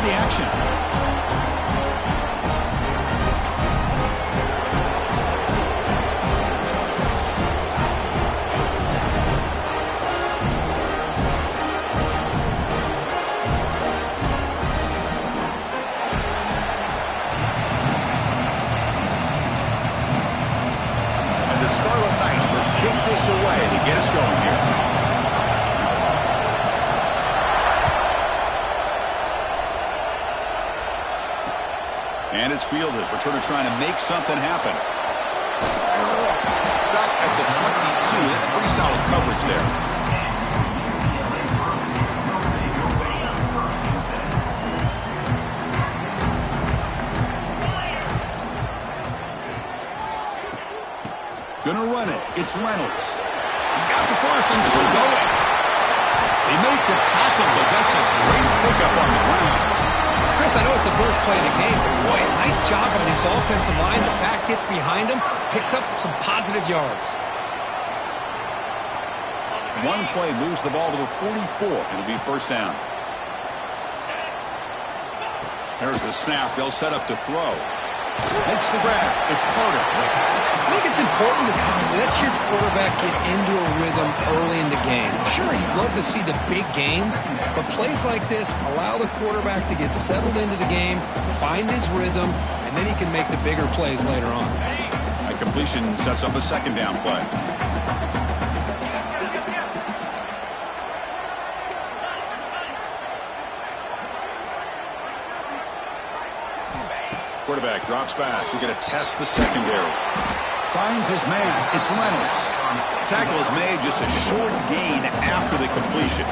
of the action. And the Scarlet Knights will kick this away to get us going here. And it's fielded. Returner trying to make something happen. Stop at the 22. That's pretty solid coverage there. Gonna run it. It's Reynolds. He's got the first and still going. They make the tackle, but that's a great pickup on the ground. Chris, I know it's the first play of the game, but boy, nice job on this offensive line. The back gets behind him, picks up some positive yards. One play moves the ball to the 44. It'll be first down. There's the snap. They'll set up to throw. Makes the grab. It's Carter. I think it's important to kind of let your quarterback get into a rhythm early in the game. Sure, you'd love to see the big gains, but plays like this allow the quarterback to get settled into the game, find his rhythm, and then he can make the bigger plays later on. A completion sets up a second down play. Quarterback drops back. We're going to test the secondary. Finds his man. It's Reynolds. Tackle is made, just a short gain after the completion.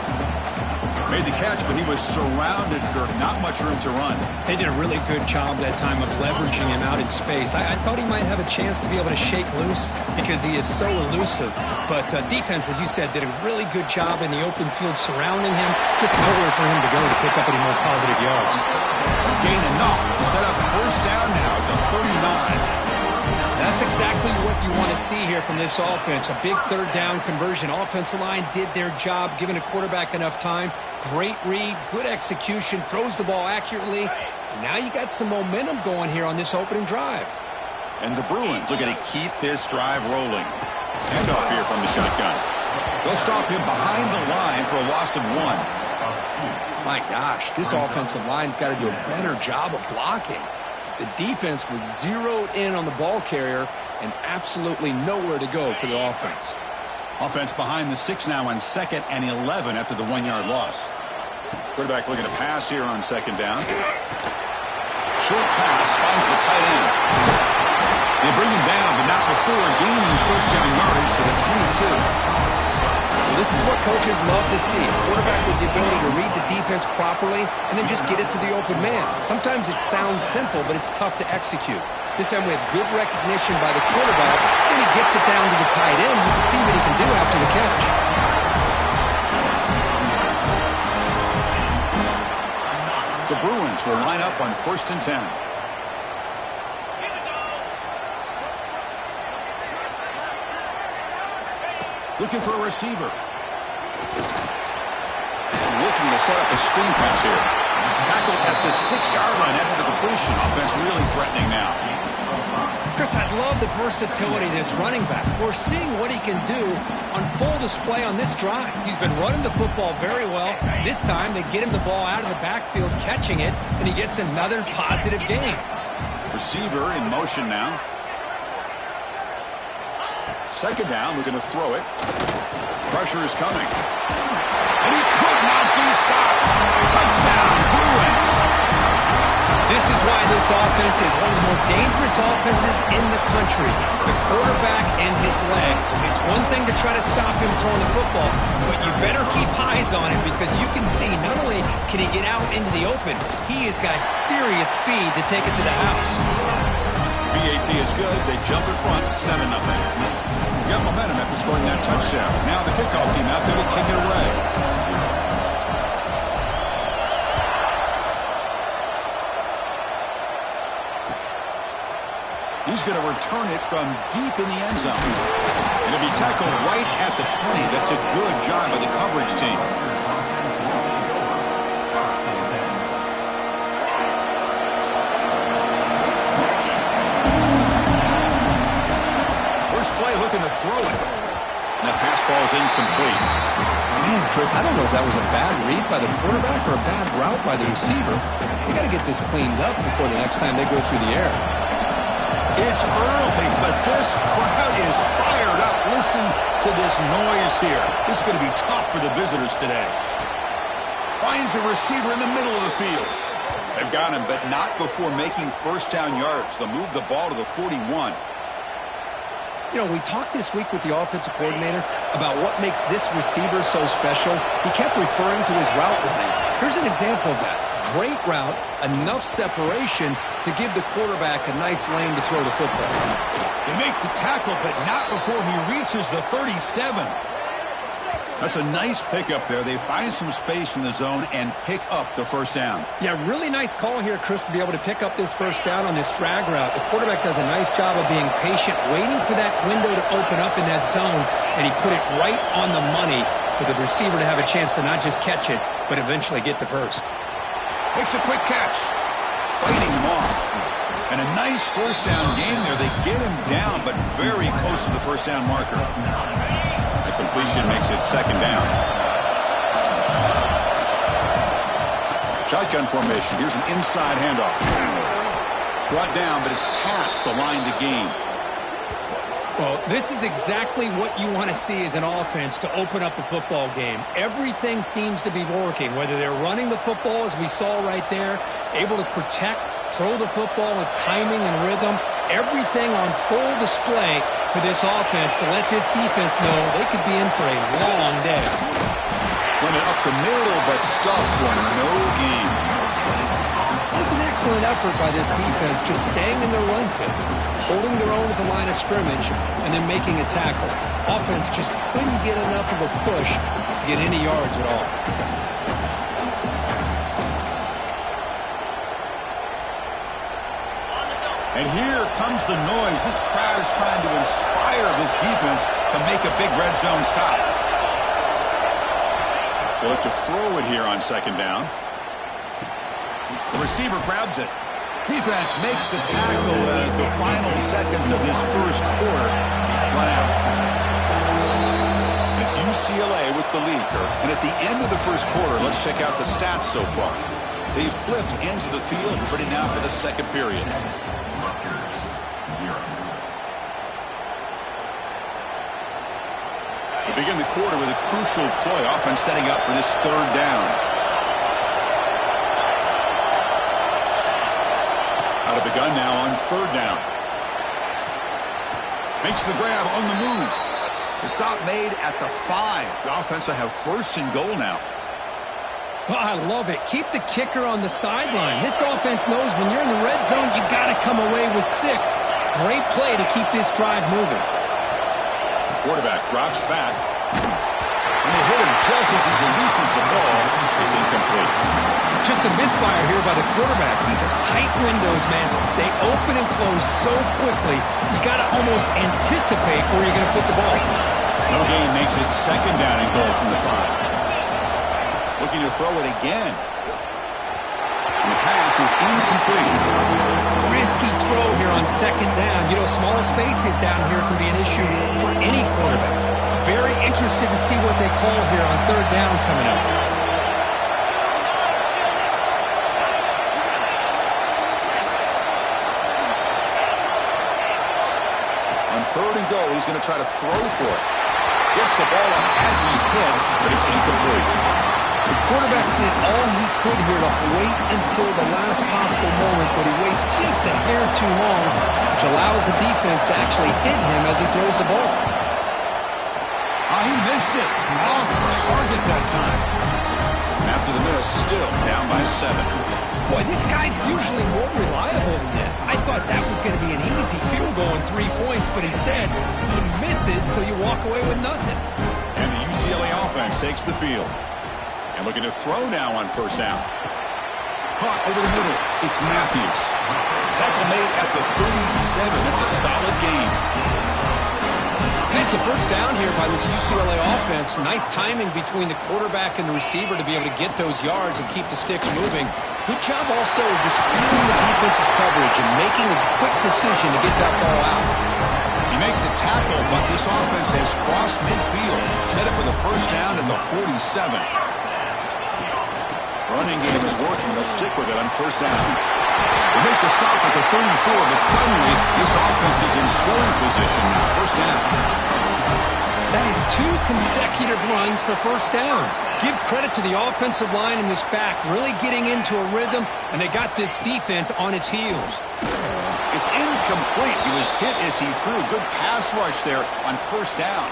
Made the catch, but he was surrounded, Kirk. Not much room to run. They did a really good job that time of leveraging him out in space. I thought he might have a chance to be able to shake loose because he is so elusive. But defense, as you said, did a really good job in the open field surrounding him. Just nowhere for him to go to pick up any more positive yards. Gain enough to set up first down now at the 39. That's exactly what you want to see here from this offense. A big third down conversion. Offensive line did their job, giving a quarterback enough time. Great read, good execution, throws the ball accurately. And now you got some momentum going here on this opening drive. And the Bruins are going to keep this drive rolling. Handoff here from the shotgun. They'll stop him behind the line for a loss of 1. My gosh, this offensive line's got to do a better job of blocking. The defense was zeroed in on the ball carrier and absolutely nowhere to go for the offense. Offense behind the 6 now on 2nd and 11 after the 1-yard loss. Quarterback looking to pass here on 2nd down. Short pass finds the tight end. They bring him down, but not before gaining first down yardage to the 22. This is what coaches love to see. A quarterback with the ability to read the defense properly and then just get it to the open man. Sometimes it sounds simple, but it's tough to execute. This time we have good recognition by the quarterback, and he gets it down to the tight end. You can see what he can do after the catch. The Bruins will line up on 1st and 10. Looking for a receiver. Looking to set up a screen pass here. Tackled at the 6-yard line after the completion. Offense really threatening now. Chris, I love the versatility of this running back. We're seeing what he can do on full display on this drive. He's been running the football very well. This time they get him the ball out of the backfield, catching it, and he gets another positive gain. Receiver in motion now. 2nd down, we're going to throw it. Pressure is coming. And he could not be stopped. Touchdown, Bruins. This is why this offense is one of the more dangerous offenses in the country. The quarterback and his legs. It's one thing to try to stop him throwing the football, but you better keep eyes on him because you can see not only can he get out into the open, he has got serious speed to take it to the house. BAT is good. They jump in front, 7-0. Got momentum after scoring that touchdown. Now the kickoff team out there to kick it away. He's going to return it from deep in the end zone. It'll be tackled right at the 20. That's a good job by the coverage team. falls incomplete. Man, Chris, I don't know if that was a bad read by the quarterback or a bad route by the receiver. They got to get this cleaned up before the next time they go through the air. It's early, but this crowd is fired up. Listen to this noise here. This is going to be tough for the visitors today. Finds a receiver in the middle of the field. They've got him, but not before making first down yards. They'll move the ball to the 41. You know, we talked this week with the offensive coordinator about what makes this receiver so special. He kept referring to his route running. Here's an example of that. Great route, enough separation to give the quarterback a nice lane to throw the football. They make the tackle, but not before he reaches the 37. That's a nice pickup there. They find some space in the zone and pick up the first down. Yeah, really nice call here, Chris, to be able to pick up this first down on this drag route. The quarterback does a nice job of being patient, waiting for that window to open up in that zone, and he put it right on the money for the receiver to have a chance to not just catch it, but eventually get the first. Makes a quick catch. Fighting him off. And a nice first down gain there. They get him down, but very close to the first down marker. The completion makes it second down. Shotgun formation. Here's an inside handoff. Brought down, but it's past the line to gain. Well, this is exactly what you want to see as an offense to open up a football game. Everything seems to be working, whether they're running the football, as we saw right there, able to protect, throw the football with timing and rhythm. Everything on full display for this offense to let this defense know they could be in for a long day. Running up the middle, but stuffed for no gain. It was an excellent effort by this defense, just staying in their run fits, holding their own at the line of scrimmage, and then making a tackle. Offense just couldn't get enough of a push to get any yards at all. And here comes the noise. This crowd is trying to inspire this defense to make a big red zone stop. They'll look to throw it here on second down. The receiver grabs it. Defense makes the tackle as the final seconds of this first quarter run out. It's UCLA with the lead. And at the end of the first quarter, let's check out the stats so far. They've flipped ends of the field, ready now for the second period. They begin the quarter with a crucial play. Offense setting up for this third down. Out of the gun now on third down. Makes the grab on the move. The stop made at the 5. The offense will have first and goal now. Well, I love it. Keep the kicker on the sideline. This offense knows when you're in the red zone, you got to come away with 6. Great play to keep this drive moving. Quarterback drops back. And they hit him just as he releases the ball. It's incomplete. Just a misfire here by the quarterback. These are tight windows, man. They open and close so quickly, you got to almost anticipate where you're going to put the ball. No gain makes it second down and goal from the 5. Looking to throw it again. And the pass is incomplete. Risky throw here on second down. You know, small spaces down here can be an issue for any quarterback. Very interested to see what they call here on third down coming up. On third and goal, he's going to try to throw for it. Gets the ball up as he's hit, but it's incomplete. The quarterback did all he could here to wait until the last possible moment, but he waits just a hair too long, which allows the defense to actually hit him as he throws the ball. He missed it. Off target that time. After the miss, still down by 7. Boy, this guy's usually more reliable than this. I thought that was going to be an easy field goal and 3 points, but instead, he misses, so you walk away with nothing. And the UCLA offense takes the field. And looking to throw now on first down. Caught over the middle. It's Matthews. Tackle made at the 37. That's a solid gain. And it's a first down here by this UCLA offense. Nice timing between the quarterback and the receiver to be able to get those yards and keep the sticks moving. Good job also just feeling the defense's coverage and making a quick decision to get that ball out. He They make the tackle, but this offense has crossed midfield. Set it for the first down at the 47. Running game is working. They'll stick with it on first down. They make the stop at the 34, but suddenly this offense is in scoring position now. First down. That is 2 consecutive runs for first downs. Give credit to the offensive line and this back really getting into a rhythm, and they got this defense on its heels. It's incomplete. He was hit as he threw. Good pass rush there on first down.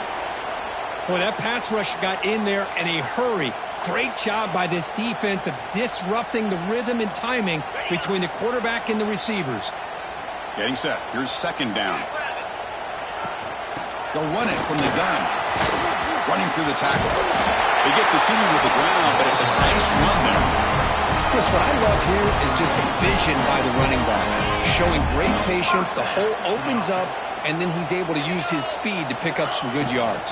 Boy, that pass rush got in there in a hurry. Great job by this defense of disrupting the rhythm and timing between the quarterback and the receivers. Getting set. Here's second down. They'll run it from the gun. Running through the tackle. They get the senior with the ground, but it's a nice run there. Chris, what I love here is just the vision by the running back. Showing great patience, the hole opens up, and then he's able to use his speed to pick up some good yards.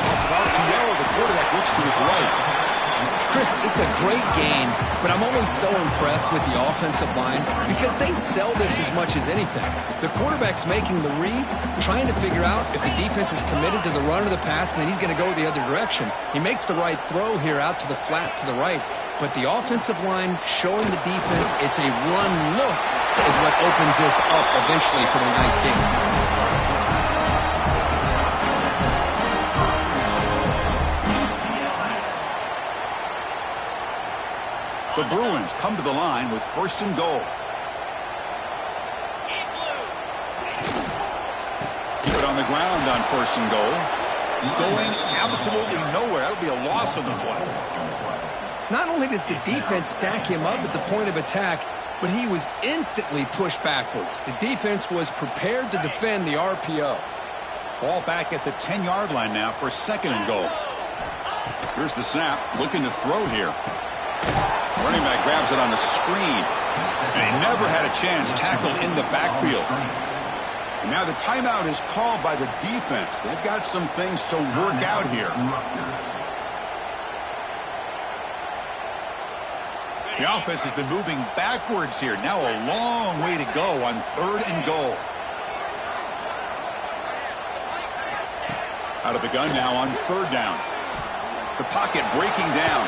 Off of RPO, the quarterback looks to his right. Chris, this is a great game, but I'm always so impressed with the offensive line because they sell this as much as anything. The quarterback's making the read, trying to figure out if the defense is committed to the run or the pass, and then he's going to go the other direction. He makes the right throw here out to the flat to the right, but the offensive line showing the defense it's a run look is what opens this up eventually for a nice game. The Bruins come to the line with first and goal. Keep it on the ground on first and goal. Going absolutely nowhere. That'll be a loss of the play. Not only does the defense stack him up at the point of attack, but he was instantly pushed backwards. The defense was prepared to defend the RPO. Ball back at the 10-yard line now for second and goal. Here's the snap. Looking to throw here. Running back grabs it on the screen. And he never had a chance. Tackled in the backfield. And now the timeout is called by the defense. They've got some things to work out here. The offense has been moving backwards here. Now a long way to go on third and goal. Out of the gun now on third down. The pocket breaking down.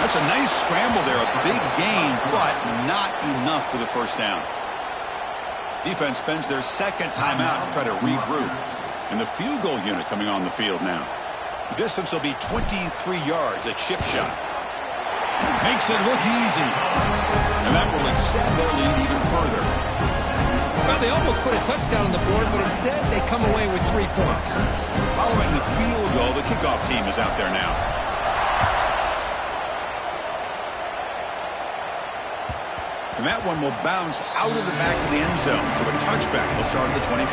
That's a nice scramble there. A big gain, but not enough for the first down. Defense spends their second timeout to try to regroup. And the field goal unit coming on the field now. The distance will be 23 yards at chip shot. Makes it look easy. And that will extend their lead even further. Well, they almost put a touchdown on the board, but instead they come away with 3 points. Following the field goal, the kickoff team is out there now. And that one will bounce out of the back of the end zone. So a touchback will start at the 25.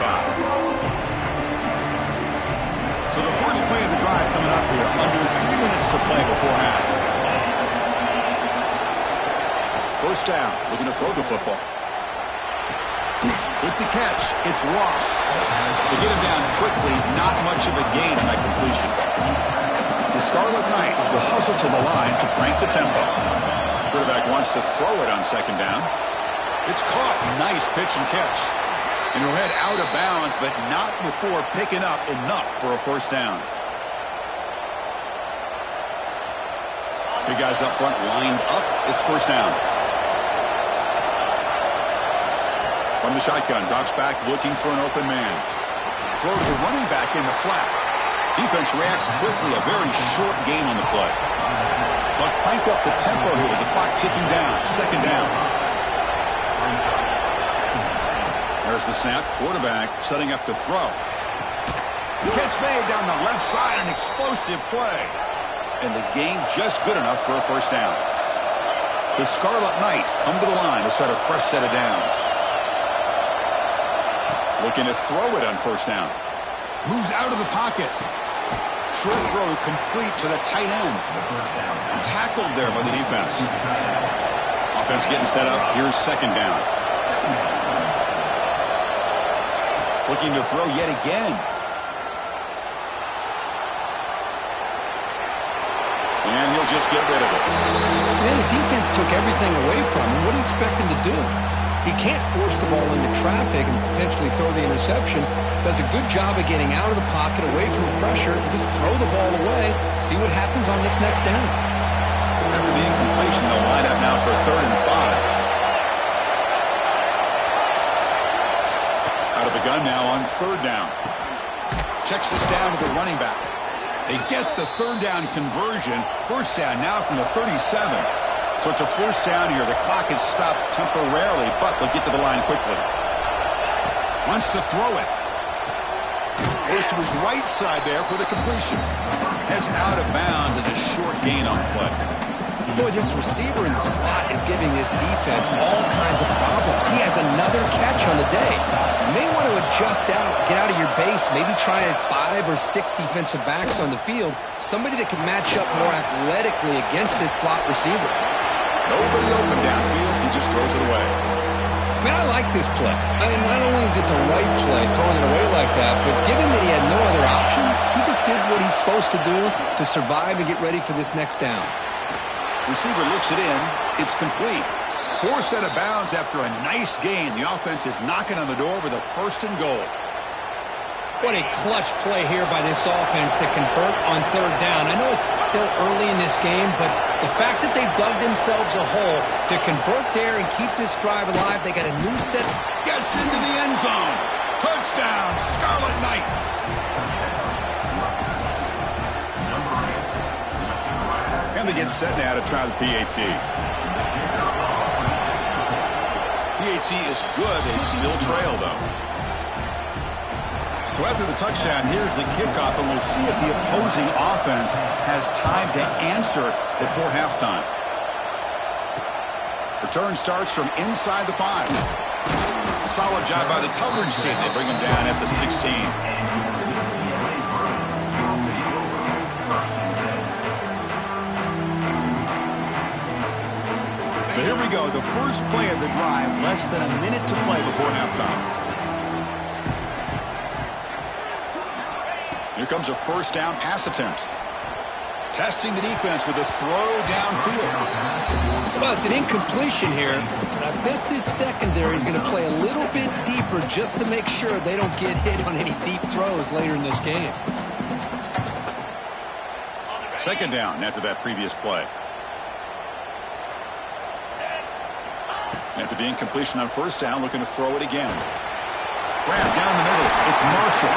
So the first play of the drive coming up here. Under 3 minutes to play before half. First down. Looking to throw the football. With the catch, it's Ross. They get him down quickly. Not much of a gain on that completion. The Scarlet Knights will hustle to the line to crank the tempo. Quarterback wants to throw it on second down. It's caught. Nice pitch and catch. And he'll head out of bounds, but not before picking up enough for a first down. Big guys up front lined up. It's first down. From the shotgun, drops back looking for an open man. Throw to the running back in the flat. Defense reacts quickly. A very short gain on the play. But crank up the tempo here with the clock ticking down. Second down. There's the snap. Quarterback setting up to throw. The catch made down the left side. An explosive play. And the gain just good enough for a first down. The Scarlet Knights come to the line to set a fresh set of downs. Looking to throw it on first down. Moves out of the pocket. Short throw complete to the tight end. Tackled there by the defense. Offense getting set up. Here's second down. Looking to throw yet again. And he'll just get rid of it. Man, the defense took everything away from him. What do you expect him to do? He can't force the ball into traffic and potentially throw the interception. Does a good job of getting out of the pocket, away from the pressure, and just throw the ball away. See what happens on this next down. After the incompletion, they'll line up now for 3rd and 5. Out of the gun now on 3rd down. Checks this down to the running back. They get the 3rd down conversion. 1st down now from the 37. So it's a 1st down here. The clock is stopped temporarily, but they'll get to the line quickly. Wants to throw it. Goes to his right side there for the completion. Heads out of bounds as a short gain on the play. Boy, this receiver in the slot is giving this defense all kinds of problems. He has another catch on the day. You may want to adjust out, get out of your base, maybe try 5 or 6 defensive backs on the field, somebody that can match up more athletically against this slot receiver. Nobody open downfield, he just throws it away. I mean, I like this play. I mean, not only is it the right play, throwing it away like that, but given that he had no other option, he just did what he's supposed to do to survive and get ready for this next down. Receiver looks it in. It's complete. Forced out of bounds after a nice gain. The offense is knocking on the door with a 1st and goal. What a clutch play here by this offense to convert on 3rd down. I know it's still early in this game, but the fact that they've dug themselves a hole to convert there and keep this drive alive, they got a new set. Gets into the end zone. Touchdown, Scarlet Knights. And they get set now to try the PAT. PAT is good. They still trail, though. So after the touchdown, here's the kickoff, and we'll see if the opposing offense has time to answer before halftime. Return starts from inside the 5. Solid job by the coverage team. They bring him down at the 16. So here we go, the first play of the drive, less than a minute to play before halftime. Here comes a 1st down pass attempt. Testing the defense with a throw downfield. Well, it's an incompletion here, but I bet this secondary is going to play a little bit deeper just to make sure they don't get hit on any deep throws later in this game. 2nd down after that previous play. After the incompletion on 1st down, looking to throw it again. Grab down the middle. It's Marshall.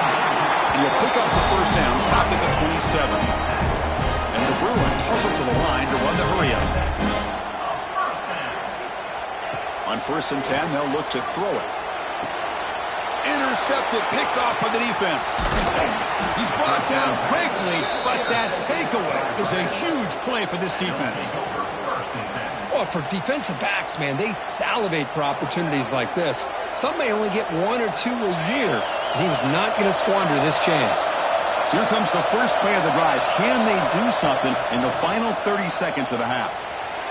And he'll pick up the 1st down, stopped at the 27. And the Bruins hustle to the line to run the hurry up. On 1st and 10, they'll look to throw it. Intercepted, picked off by the defense. He's brought down quickly, but that takeaway is a huge play for this defense. Well, for defensive backs, man, they salivate for opportunities like this. Some may only get 1 or 2 a year, and he was not going to squander this chance. So here comes the first play of the drive. Can they do something in the final 30 seconds of the half?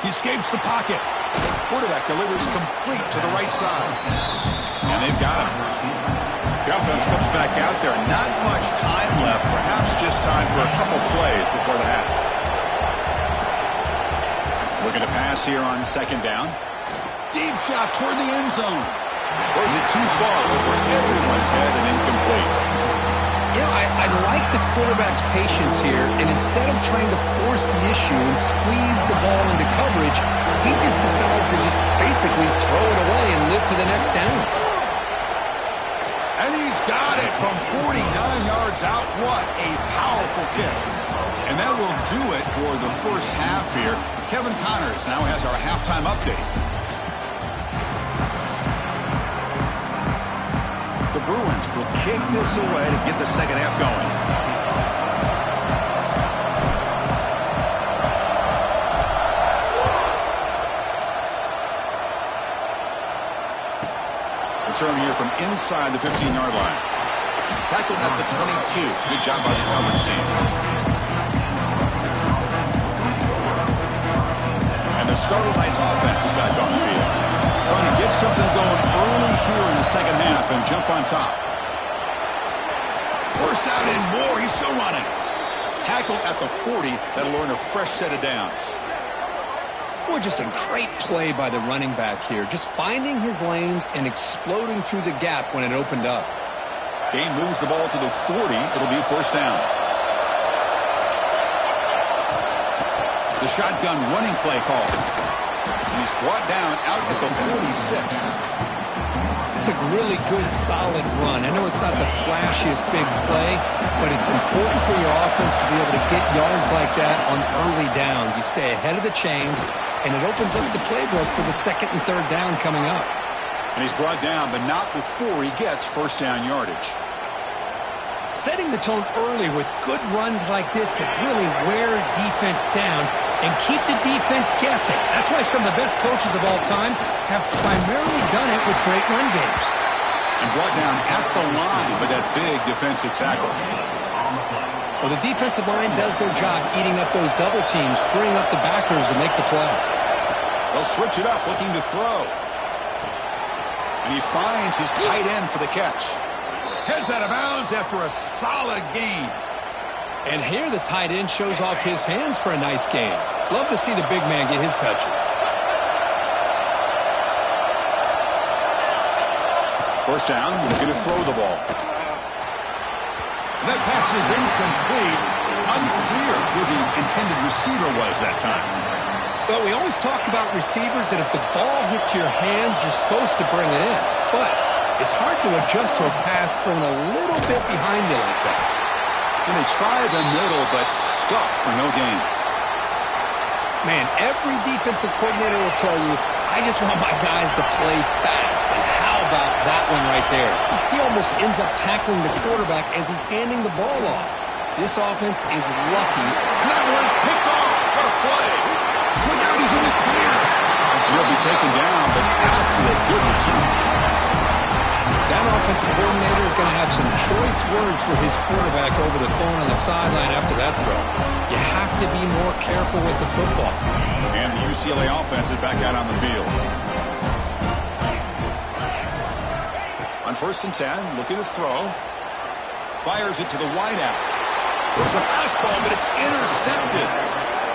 He escapes the pocket. Quarterback delivers complete to the right side. And they've got him. The offense comes back out there. Not much time left. Perhaps just time for a couple plays before the half. Looking to pass here on 2nd down. Deep shot toward the end zone. Throws it too far over everyone's head and incomplete. You know, I like the quarterback's patience here, and instead of trying to force the issue and squeeze the ball into coverage, he just decides to just basically throw it away and live for the next down. And he's got it from 49 yards out. What a powerful kick. And that will do it for the first half here. Kevin Connors now has our halftime update. The Bruins will kick this away to get the second half going. Return here from inside the 15-yard line. Tackled at the 22. Good job by the coverage team. And the Scarlet Knights offense is back on the field. Trying to get something going early here in the second half and jump on top. First out and more. He's still running. Tackled at the 40. That'll earn a fresh set of downs. Boy, just a great play by the running back here. Just finding his lanes and exploding through the gap when it opened up. Gain moves the ball to the 40. It'll be first down. The shotgun running play call. And he's brought down out at the 46. It's a really good, solid run. I know it's not the flashiest big play, but it's important for your offense to be able to get yards like that on early downs. You stay ahead of the chains, and it opens up the playbook for the second and third down coming up. And he's brought down, but not before he gets first down yardage. Setting the tone early with good runs like this can really wear defense down and keep the defense guessing. That's why some of the best coaches of all time have primarily done it with great run games. And brought down at the line with that big defensive tackle. Well, the defensive line does their job eating up those double teams, freeing up the backers to make the play. They'll switch it up, looking to throw. And he finds his tight end for the catch. Heads out of bounds after a solid gain. And here the tight end shows off his hands for a nice gain. Love to see the big man get his touches. First down, looking to throw the ball. That pass is incomplete. Unclear who the intended receiver was that time. Well, we always talk about receivers that if the ball hits your hands, you're supposed to bring it in. But it's hard to adjust to a pass thrown a little bit behind you like that. And they try the middle, but stuck for no gain. Man, every defensive coordinator will tell you, I just want my guys to play fast. And how about that one right there? He almost ends up tackling the quarterback as he's handing the ball off. This offense is lucky. That one's picked off. What a play. Look out, he's in the clear. And he'll be taken down, but after a good return. That offensive coordinator is going to have some choice words for his quarterback over the phone on the sideline after that throw. You have to be more careful with the football. And the UCLA offense is back out on the field. On first and 10, looking to throw. Fires it to the wideout. There's a fastball, but it's intercepted.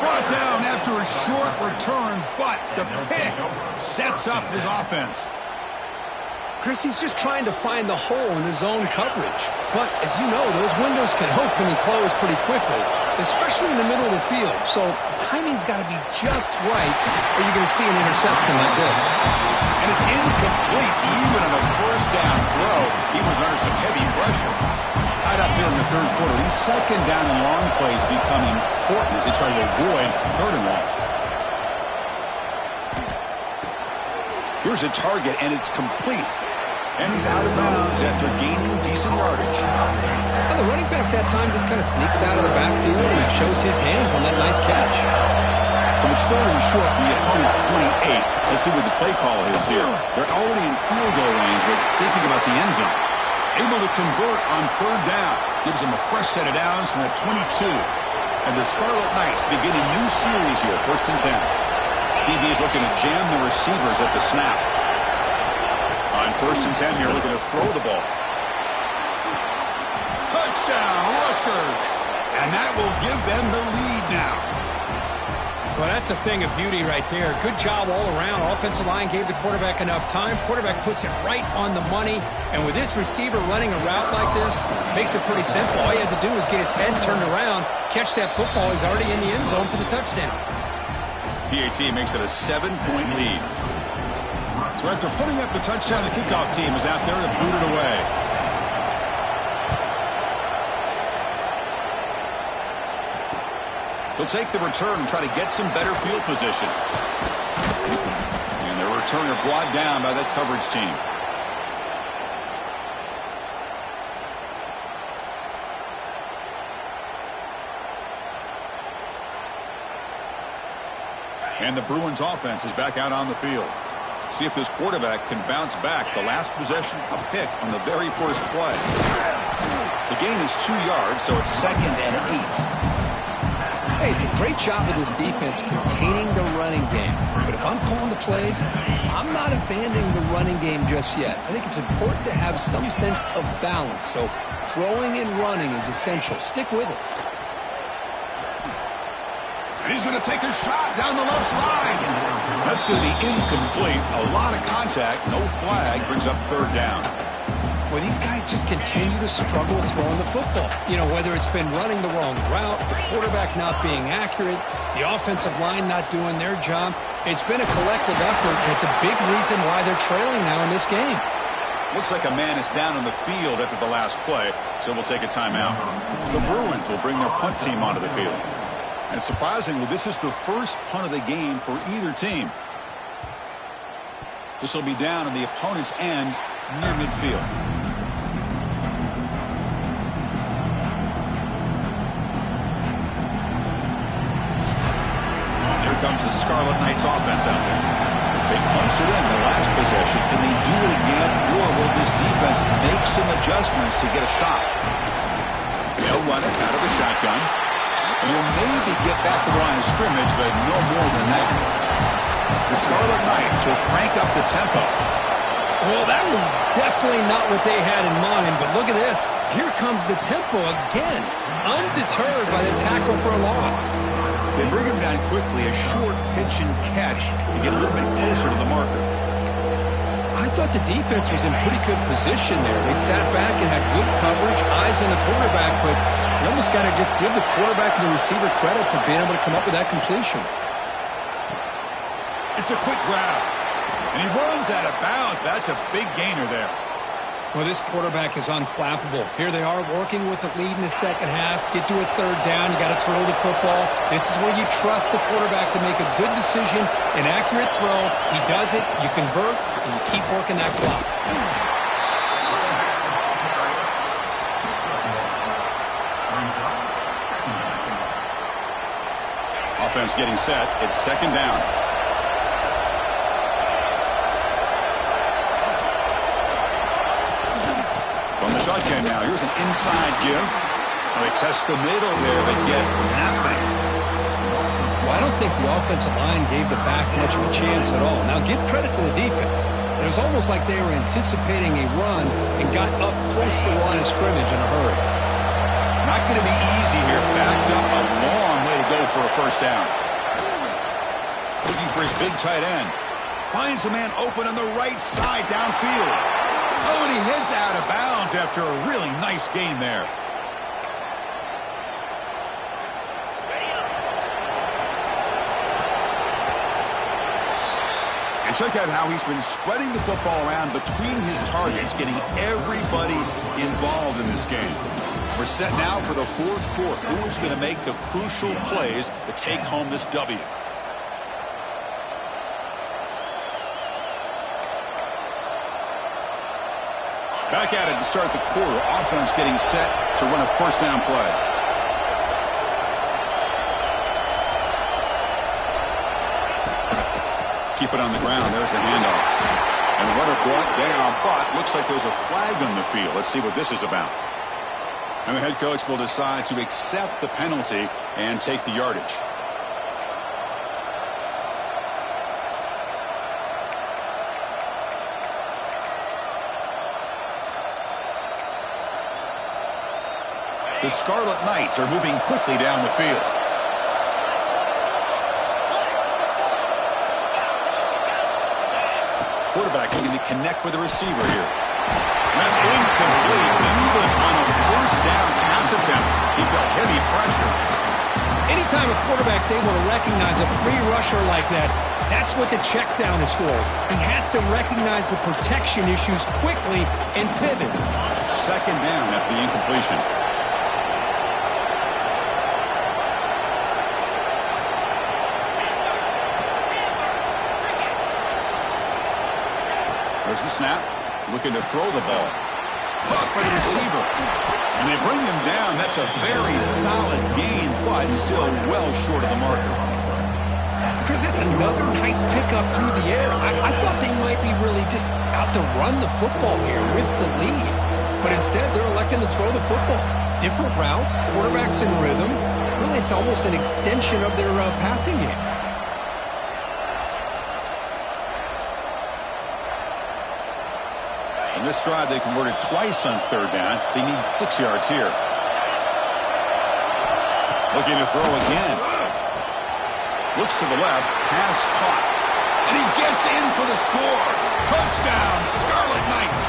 Brought down after a short return, but the pick sets up his offense. Chris, he's just trying to find the hole in his own coverage. But, as you know, those windows can open and close pretty quickly, especially in the middle of the field. So the timing's got to be just right, or you're going to see an interception like this. And it's incomplete, even on a first down throw. He was under some heavy pressure. Tied up here in the third quarter. These second down and long plays become important as they try to avoid third and long. Here's a target, and it's complete. And he's out of bounds after gaining decent yardage. And the running back that time just kind of sneaks out of the backfield and shows his hands on that nice catch. So it's third and short from the opponent's 28. Let's see what the play call is here. They're already in field goal range, but thinking about the end zone. Able to convert on third down. Gives them a fresh set of downs from that 22. And the Scarlet Knights begin a new series here, first and 10. DB is looking to jam the receivers at the snap. On first and 10 here, looking to throw the ball. Touchdown, Rutgers! And that will give them the lead now. Well, that's a thing of beauty right there. Good job all around. Offensive line gave the quarterback enough time. Quarterback puts it right on the money. And with this receiver running a route like this, makes it pretty simple. All you had to do was get his head turned around, catch that football. He's already in the end zone for the touchdown. PAT makes it a 7-point lead. So after putting up the touchdown, the kickoff team is out there to boot it away. They'll take the return and try to get some better field position. And their returner brought down by that coverage team. And the Bruins offense is back out on the field. See if this quarterback can bounce back. The last possession, a pick on the very first play. The gain is 2 yards, so it's 2nd and 8. Hey, it's a great job of this defense containing the running game. But if I'm calling the plays, I'm not abandoning the running game just yet. I think it's important to have some sense of balance. So throwing and running is essential. Stick with it. And he's going to take a shot down the left side. That's going to be incomplete. A lot of contact. No flag. Brings up third down. Well, these guys just continue to struggle throwing the football. You know, whether it's been running the wrong route, the quarterback not being accurate, the offensive line not doing their job. It's been a collective effort, and it's a big reason why they're trailing now in this game. Looks like a man is down on the field after the last play, so we'll take a timeout. The Bruins will bring their punt team onto the field. And surprisingly, this is the first punt of the game for either team. This will be down on the opponent's end near midfield. Here comes the Scarlet Knights offense out there. They punched it in the last possession. Can they do it again, or will this defense make some adjustments to get a stop? They'll run it out of the shotgun. And he'll maybe get back to the line of scrimmage, but no more than that. The Scarlet Knights will crank up the tempo. Well, that was definitely not what they had in mind, but look at this. Here comes the tempo again, undeterred by the tackle for a loss. They bring him down quickly, a short pitch and catch to get a little bit closer to the marker. I thought the defense was in pretty good position there. They sat back and had good coverage, eyes on the quarterback, but you almost got to just give the quarterback and the receiver credit for being able to come up with that completion. It's a quick grab, and he runs out of bounds. That's a big gainer there. Well, this quarterback is unflappable. Here they are working with the lead in the second half. Get to a third down. You got to throw the football. This is where you trust the quarterback to make a good decision, an accurate throw. He does it, you convert, and you keep working that clock. Offense getting set. It's second down. From the shotgun now. Here's an inside give. Well, they test the middle there, but get nothing. Well, I don't think the offensive line gave the back much of a chance at all. Now, give credit to the defense. It was almost like they were anticipating a run and got up close to the line of scrimmage in a hurry. Not going to be easy here. Backed up a long way to go for a first down. Looking for his big tight end. Finds a man open on the right side downfield. Oh, and he heads out of bounds after a really nice gain there. And check out how he's been spreading the football around between his targets, getting everybody involved in this game. We're set now for the fourth quarter. Who is going to make the crucial plays to take home this W? Back at it to start the quarter. Offense getting set to run a first down play. Keep it on the ground. There's the handoff. And the runner brought down, but looks like there's a flag on the field. Let's see what this is about. And the head coach will decide to accept the penalty and take the yardage. The Scarlet Knights are moving quickly down the field. Quarterback looking to connect with the receiver here. That's incomplete. Even on a first down pass attempt, he felt heavy pressure. Anytime a quarterback's able to recognize a free rusher like that, that's what the check down is for. He has to recognize the protection issues quickly and pivot. Second down after the incompletion. There's the snap. Looking to throw the ball. Caught by the receiver. And they bring him down. That's a very solid gain, but still well short of the marker. Chris, that's another nice pickup through the air. I thought they might be really just out to run the football here with the lead. But instead, they're electing to throw the football. Different routes, quarterbacks in rhythm. Really, it's almost an extension of their passing game. On this drive, they converted twice on third down. They need 6 yards here. Looking to throw again. Looks to the left. Pass caught. And he gets in for the score. Touchdown, Scarlet Knights.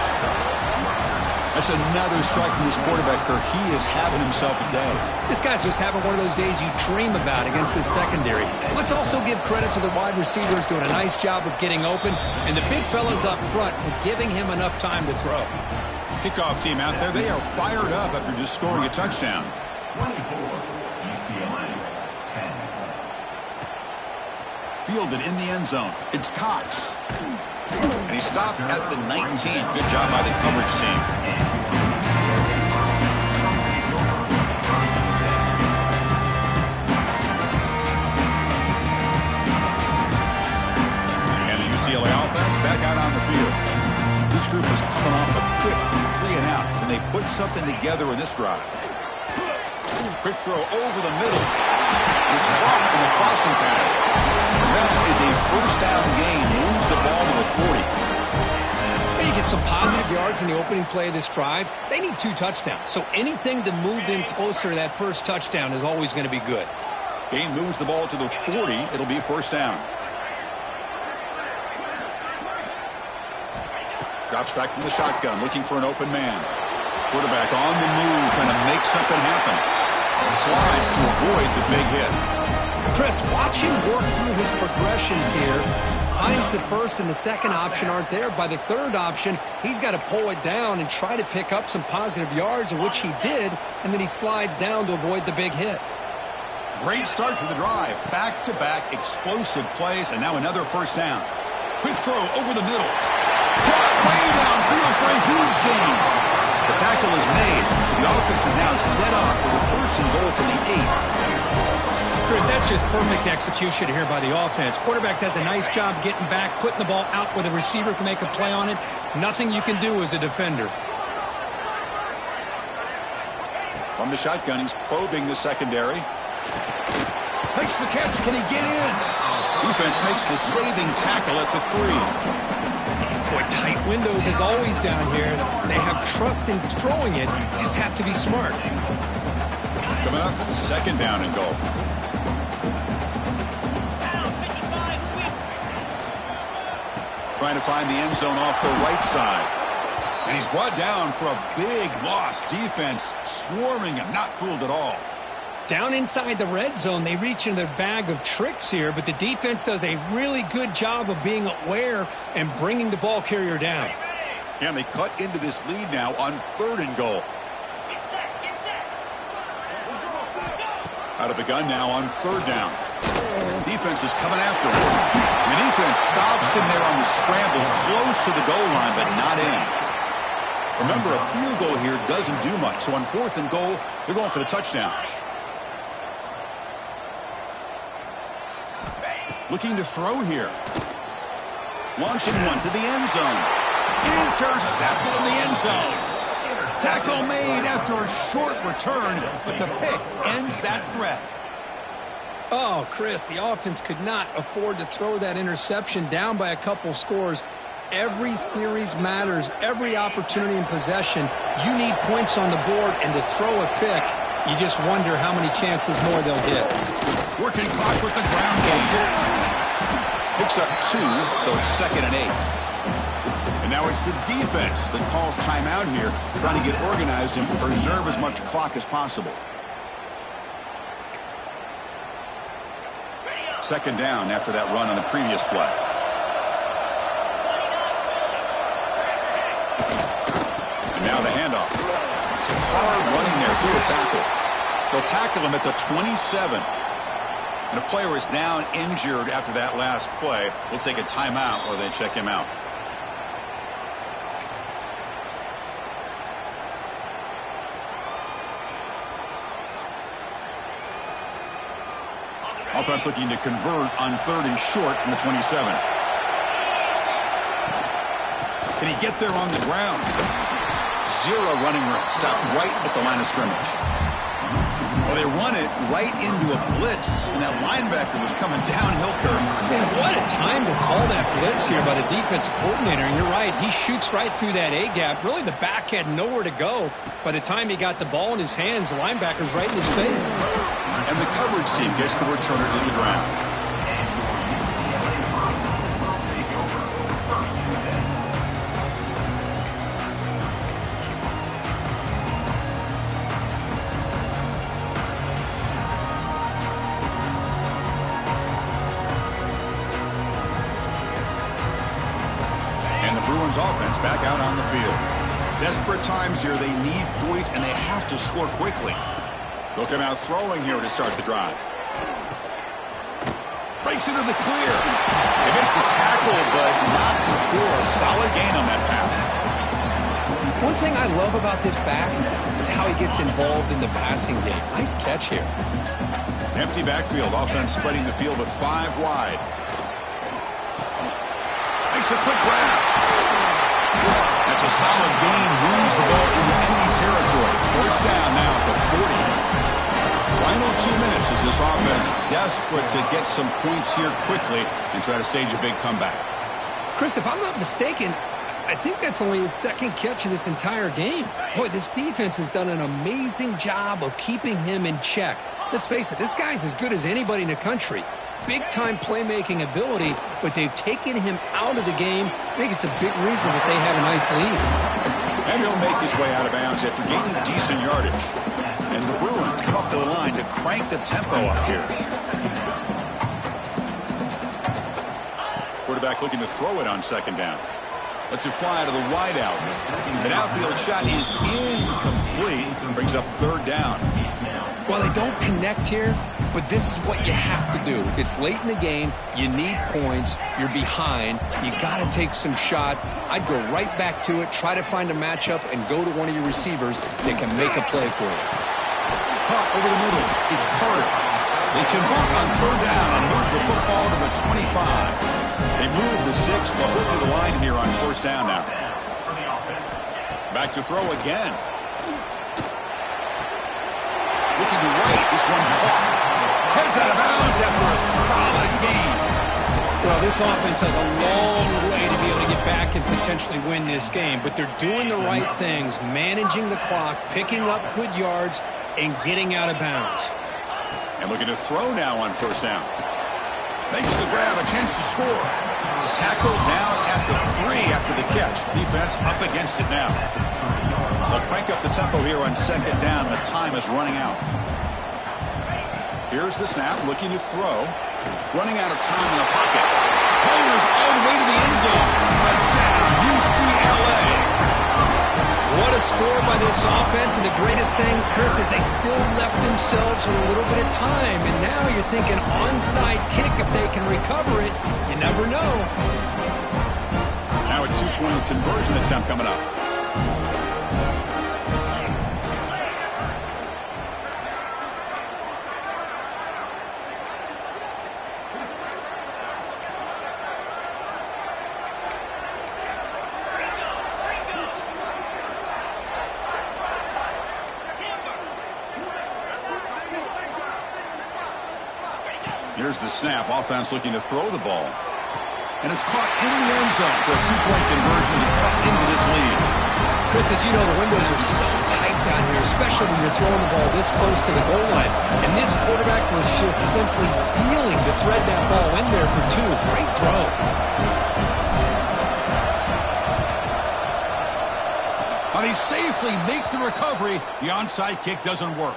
That's another strike from this quarterback, Kirk. He is having himself a day. This guy's just having one of those days you dream about against this secondary. Let's also give credit to the wide receivers doing a nice job of getting open, and the big fellas up front for giving him enough time to throw. Kickoff team out there, they are fired up after just scoring a touchdown. 24, UCLA, 10. Fielded in the end zone. It's Cox. And he stopped at the 19. Good job by the coverage team. And the UCLA offense back out on the field. This group is coming off a quick 3-and-out. Can they put something together in this drive? Quick throw over the middle. It's caught in the crossing pattern. That is a first down gain. Moves the ball to the 40. You get some positive yards in the opening play of this drive. They need 2 touchdowns, so anything to move them closer to that first touchdown is always going to be good. Gain moves the ball to the 40. It'll be first down. Drops back from the shotgun, looking for an open man. Quarterback on the move, trying to make something happen. Slides to avoid the big hit. Chris, watch him work through his progressions here. Finds the first and the second option aren't there. By the third option, he's got to pull it down and try to pick up some positive yards, of which he did, and then he slides down to avoid the big hit. Great start to the drive. Back-to-back explosive plays, and now another first down. Quick throw over the middle. Caught way downfield for a huge gain. The tackle is made. The offense is now set up with a first and goal from the 8. Chris, that's just perfect execution here by the offense. Quarterback does a nice job getting back, putting the ball out where the receiver can make a play on it. Nothing you can do as a defender. From the shotgun, he's probing the secondary. Makes the catch. Can he get in? Defense makes the saving tackle at the 3. Boy, tight windows as always down here. They have trust in throwing it. You just have to be smart. Coming up, second down and goal. Trying to find the end zone off the right side. And he's brought down for a big loss. Defense swarming him, not fooled at all. Down inside the red zone, they reach in their bag of tricks here, but the defense does a really good job of being aware and bringing the ball carrier down. And they cut into this lead now on third and goal. Out of the gun now on third down. Defense is coming after him. The defense stops him there on the scramble, close to the goal line, but not in. Remember, a field goal here doesn't do much. So on fourth and goal, they're going for the touchdown. Looking to throw here. Launching one to the end zone. Intercepted in the end zone. Tackle made after a short return, but the pick ends that threat. Oh, Chris, the offense could not afford to throw that interception down by a couple scores. Every series matters. Every opportunity in possession, you need points on the board, and to throw a pick, you just wonder how many chances more they'll get. Working clock with the ground game. Picks up 2, so it's second and 8. And now it's the defense that calls timeout here, trying to get organized and preserve as much clock as possible. Second down after that run on the previous play. And now the handoff. It's hard running there through a tackle. They'll tackle him at the 27. And a player is down injured after that last play. We'll take a timeout or they check him out. Offense looking to convert on third and short from the 27. Can he get there on the ground? Zero running room. Stopped right at the line of scrimmage. Well, they run it right into a blitz, and that linebacker was coming downhill, Kirk. Man, what a time to call that blitz here by the defensive coordinator. And you're right, he shoots right through that A-gap. Really, the back had nowhere to go. By the time he got the ball in his hands, the linebacker's right in his face. And the coverage team gets the returner to the ground. Bruins offense back out on the field. Desperate times here. They need points, and they have to score quickly. They'll come out throwing here to start the drive. Breaks into the clear. They make the tackle, but not before a solid gain on that pass. One thing I love about this back is how he gets involved in the passing game. Nice catch here. Empty backfield. Offense spreading the field with 5 wide. Makes a quick grab. That's a solid gain. Moves the ball into enemy territory. First down now at the 40. Final 2 minutes as this offense desperate to get some points here quickly and try to stage a big comeback. Chris, if I'm not mistaken, I think that's only his second catch of this entire game. Boy, this defense has done an amazing job of keeping him in check. Let's face it, this guy's as good as anybody in the country. Big-time playmaking ability, but they've taken him out of the game. I think it's a big reason that they have a nice lead. And he'll make his way out of bounds after gaining decent yardage. And the Bruins come up to the line to crank the tempo up here. Quarterback looking to throw it on second down. Lets it fly out of the wideout. An outfield shot is incomplete. Brings up third down. Well, they don't connect here, but this is what you have to do. It's late in the game. You need points. You're behind. You got to take some shots. I'd go right back to it, try to find a matchup, and go to one of your receivers that can make a play for you. Caught over the middle. It's Carter. They convert on third down and move the football to the 25. They move the 6. They'll move to the line here on first down now. Back to throw again. Looking right. This one caught. Heads out of bounds after a solid gain. Well, this offense has a long way to be able to get back and potentially win this game, but they're doing the right things, managing the clock, picking up good yards, and getting out of bounds. And looking to throw now on first down. Makes the grab, a chance to score. Tackled down at the 3 after the catch. Defense up against it now. They'll crank up the tempo here on second down. The time is running out. Here's the snap, looking to throw. Running out of time in the pocket. Players all the way to the end zone. Touchdown, UCLA. What a score by this offense, and the greatest thing, Chris, is they still left themselves with a little bit of time, and now you're thinking onside kick if they can recover it. You never know. Now a 2-point conversion attempt coming up. Here's the snap. Offense looking to throw the ball. And it's caught in the end zone for a 2-point conversion to cut into this lead. Chris, as you know, the windows are so tight down here, especially when you're throwing the ball this close to the goal line. And this quarterback was just simply dealing to thread that ball in there for 2. Great throw. But they safely make the recovery. The onside kick doesn't work.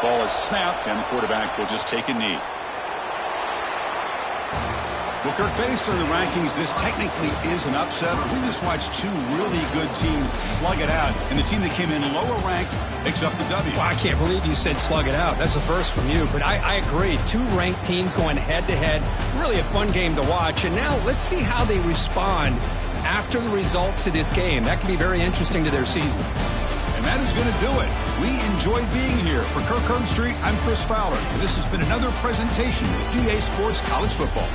Ball is snapped, and the quarterback will just take a knee. Well, Kirk, based on the rankings, this technically is an upset. We just watched 2 really good teams slug it out, and the team that came in lower ranked picks up the W. Well, I can't believe you said slug it out. That's a first from you, but I agree. 2 ranked teams going head-to-head. Really a fun game to watch, and now let's see how they respond after the results of this game. That can be very interesting to their season. And that is going to do it. We enjoyed being here. For Kirk Herbstreit, I'm Chris Fowler. And this has been another presentation of EA Sports College Football.